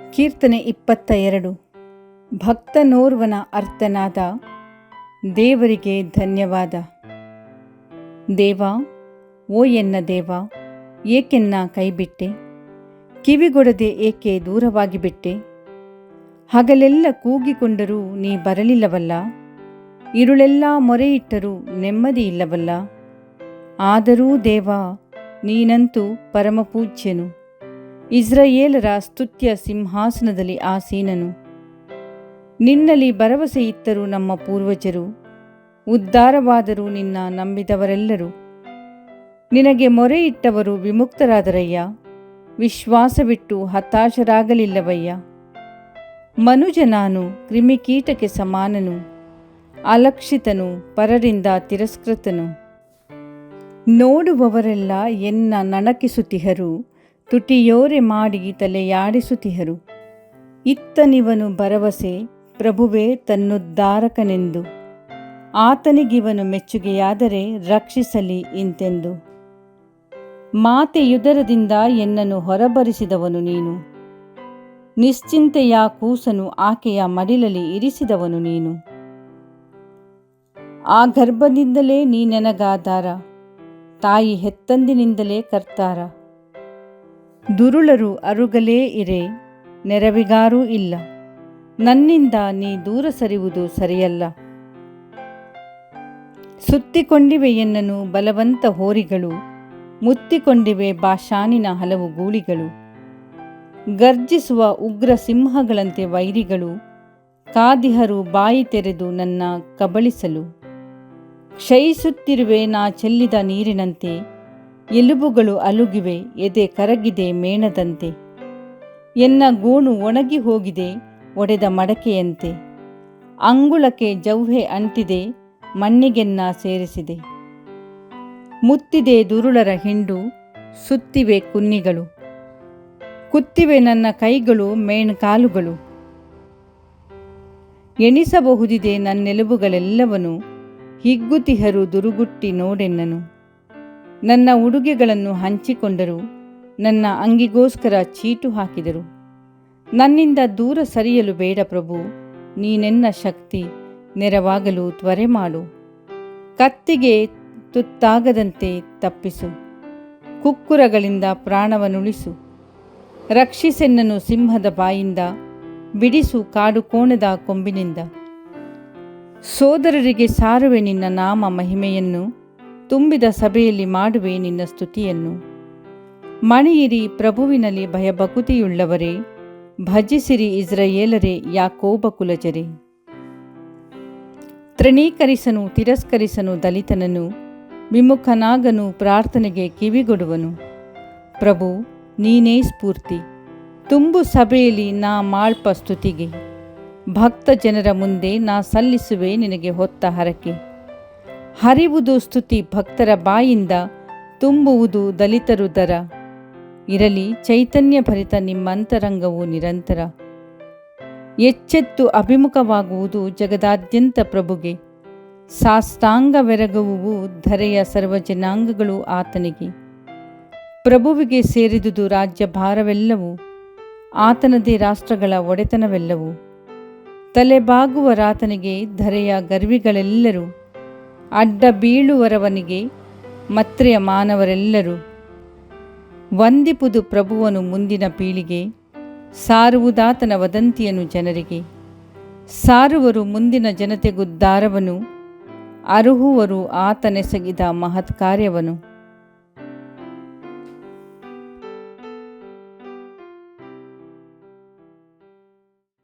ಕೀರ್ತನೆ 22. ಭಕ್ತನೋರ್ವನ ಅರ್ಥನಾದ. ದೇವರಿಗೆ ಧನ್ಯವಾದ. ದೇವ, ಓ ಎನ್ನ ದೇವ, ಏಕೆನ್ನ ಕೈಬಿಟ್ಟೆ? ಕಿವಿಗೊಡದೆ ಏಕೆ ದೂರವಾಗಿ ಬಿಟ್ಟೆ? ಹಗಲೆಲ್ಲ ಕೂಗಿಕೊಂಡರೂ ನೀ ಬರಲಿಲ್ಲವಲ್ಲ, ಇರುಳೆಲ್ಲ ಮೊರೆಯಿಟ್ಟರೂ ನೆಮ್ಮದಿ ಇಲ್ಲವಲ್ಲ. ಆದರೂ ದೇವ, ನೀನಂತೂ ಪರಮಪೂಜ್ಯನು, ಇಸ್ರಾಯೇಲರ ಸ್ತುತ್ಯ ಸಿಂಹಾಸನದಲ್ಲಿ ಆಸೀನನು. ನಿನ್ನಲ್ಲಿ ಭರವಸೆ ಇತ್ತರು ನಮ್ಮ ಪೂರ್ವಜರು, ಉದ್ಧಾರವಾದರೂ ನಿನ್ನ ನಂಬಿದವರೆಲ್ಲರೂ. ನಿನಗೆ ಮೊರೆಯಿಟ್ಟವರು ವಿಮುಕ್ತರಾದರಯ್ಯ, ವಿಶ್ವಾಸವಿಟ್ಟು ಹತಾಶರಾಗಲಿಲ್ಲವಯ್ಯ. ಮನುಜ ನಾನು ಕ್ರಿಮಿಕೀಟಕ್ಕೆ ಸಮಾನನು, ಅಲಕ್ಷಿತನು, ಪರರಿಂದ ತಿರಸ್ಕೃತನು. ನೋಡುವವರೆಲ್ಲ ಎನ್ನ ನಣಕಿಸುತ್ತಿಹರು, ತುಟಿಯೋರೆ ಮಾಡಿ ತಲೆಯಾಡಿಸುತ್ತಿಹರು. ಇತ್ತನಿವನು ಭರವಸೆ, ಪ್ರಭುವೇ ತನ್ನುದ್ಧಾರಕನೆಂದು. ಆತನಿಗಿವನು ಮೆಚ್ಚುಗೆಯಾದರೆ ರಕ್ಷಿಸಲಿ ಇಂತೆಂದು. ಮಾತೆಯುದರದಿಂದ ಎನ್ನನ್ನು ಹೊರಬರಿಸಿದವನು ನೀನು, ನಿಶ್ಚಿಂತೆಯ ಕೂಸನು ಆಕೆಯ ಮಡಿಲಲ್ಲಿ ಇರಿಸಿದವನು ನೀನು. ಆ ಗರ್ಭದಿಂದಲೇ ನೀ ನನಗಾಧಾರ, ತಾಯಿ ಹೆತ್ತಂದಿನಿಂದಲೇ ಕರ್ತಾರ. ದುರುಳರು ಅರುಗಲೇ ಇರೆ, ನೆರವಿಗಾರೂ ಇಲ್ಲ. ನನ್ನಿಂದ ನೀ ದೂರ ಸರಿಯುವುದು ಸರಿಯಲ್ಲ. ಸುತ್ತಿಕೊಂಡಿವೆ ಎನ್ನನು ಬಲವಂತ ಹೋರಿಗಳು, ಮುತ್ತಿಕೊಂಡಿವೆ ಬಾಷಾನಿನ ಹಲವು ಗೂಳಿಗಳು. ಗರ್ಜಿಸುವ ಉಗ್ರ ಸಿಂಹಗಳಂತೆ ವೈರಿಗಳು, ಕಾದಿಹರು ಬಾಯಿ ತೆರೆದು ನನ್ನ ಕಬಳಿಸಲು. ಕ್ಷಯಿಸುತ್ತಿರುವೆ ನಾ ಚೆಲ್ಲಿದ ನೀರಿನಂತೆ, ಎಲುಬುಗಳು ಅಲುಗಿವೆ, ಎದೆ ಕರಗಿದೆ ಮೇಣದಂತೆ. ಎನ್ನ ಗೋಣು ಒಣಗಿ ಹೋಗಿದೆ ಒಡೆದ ಮಡಕೆಯಂತೆ, ಅಂಗುಳಕ್ಕೆ ಜವ್ಹೆ ಅಂಟಿದೆ, ಮಣ್ಣಿಗೆನ್ನ ಸೇರಿಸಿದೆ. ಮುತ್ತಿದೆ ದುರುಳರ ಹಿಂಡು, ಸುತ್ತಿವೆ ಕುನ್ನಿಗಳು, ಕುತ್ತಿವೆ ನನ್ನ ಕೈಗಳು ಮೇಣ್ಕಾಲುಗಳು. ಎಣಿಸಬಹುದಿದೆ ನನ್ನೆಲುಬುಗಳೆಲ್ಲವನು, ಹಿಗ್ಗುತಿಹರು ದುರುಗುಟ್ಟಿ ನೋಡೆನ್ನನು. ನನ್ನ ಉಡುಗೆಗಳನ್ನು ಹಂಚಿಕೊಂಡರು, ನನ್ನ ಅಂಗಿಗೋಸ್ಕರ ಚೀಟು ಹಾಕಿದರು. ನನ್ನಿಂದ ದೂರ ಸರಿಯಲು ಬೇಡ ಪ್ರಭು, ನೀನೆನ್ನ ಶಕ್ತಿ, ನೆರವಾಗಲು ತ್ವರೆ ಮಾಡು. ಕತ್ತಿಗೆ ತುತ್ತಾಗದಂತೆ ತಪ್ಪಿಸು, ಕುಕ್ಕುರಗಳಿಂದ ಪ್ರಾಣವನ್ನುಳಿಸು. ರಕ್ಷಿಸೆನ್ನನು ಸಿಂಹದ ಬಾಯಿಂದ, ಬಿಡಿಸು ಕಾಡು ಕೋಣದ ಕೊಂಬಿನಿಂದ. ಸೋದರರಿಗೆ ಸಾರುವೆ ನಿನ್ನ ನಾಮ ಮಹಿಮೆಯನ್ನು, ತುಂಬಿದ ಸಭೆಯಲ್ಲಿ ಮಾಡುವೆ ನಿನ್ನ ಸ್ತುತಿಯನ್ನು. ಮಣಿಯಿರಿ ಪ್ರಭುವಿನಲ್ಲಿ ಭಯಭಕ್ತಿಯುಳ್ಳವರೇ, ಭಜಿಸಿರಿ ಇಸ್ರಾಯೇಲರೇ, ಯಾಕೋಬ ಕುಲಜರೇ. ತೃಣೀಕರಿಸನು ತಿರಸ್ಕರಿಸನು ದಲಿತನನು, ವಿಮುಖನಾಗನು ಪ್ರಾರ್ಥನೆಗೆ ಕಿವಿಗೊಡುವನು. ಪ್ರಭು, ನೀನೇ ಸ್ಫೂರ್ತಿ, ತುಂಬು ಸಭೆಯಲ್ಲಿ ನಾ ಮಾಳ್ಪ ಸ್ತುತಿಗೆ. ಭಕ್ತ ಜನರ ಮುಂದೆ ನಾ ಸಲ್ಲಿಸುವೆ ನಿನಗೆ ಹೊತ್ತ ಹರಕೆ. ಹರಿವುದು ಸ್ತುತಿ ಭಕ್ತರ ಬಾಯಿಂದ, ತುಂಬುವುದು ದಲಿತರು ದರ. ಇರಲಿ ಚೈತನ್ಯ ಭರಿತ ನಿಮ್ಮಂತರಂಗವು ನಿರಂತರ. ಎಚ್ಚೆತ್ತು ಅಭಿಮುಖವಾಗುವುದು ಜಗದಾದ್ಯಂತ ಪ್ರಭುಗೆ, ಸಾಷ್ಟಾಂಗವೆರಗುವುವು ಧರೆಯ ಸರ್ವಜನಾಂಗಗಳು ಆತನಿಗೆ. ಪ್ರಭುವಿಗೆ ಸೇರಿದುದು ರಾಜ್ಯಭಾರವೆಲ್ಲವೂ, ಆತನದೇ ರಾಷ್ಟ್ರಗಳ ಒಡೆತನವೆಲ್ಲವೂ. ತಲೆಬಾಗುವರಾತನಿಗೆ ಧರೆಯ ಗರ್ವಿಗಳೆಲ್ಲರೂ, ಅಡ್ಡ ಬೀಳುವರವನಿಗೆ ಮತ್ರೆಯ ಮಾನವರೆಲ್ಲರೂ. ವಂದಿಪುದು ಪ್ರಭುವನು ಮುಂದಿನ ಪೀಳಿಗೆ, ಸಾರುವುದಾತನ ವದಂತಿಯನ್ನು ಜನರಿಗೆ. ಸಾರುವರು ಮುಂದಿನ ಜನತೆಗುದ್ಧಾರವನು, ಅರುಹುವರು ಆತನೆಸಗಿದ ಮಹತ್ಕಾರ್ಯವನು.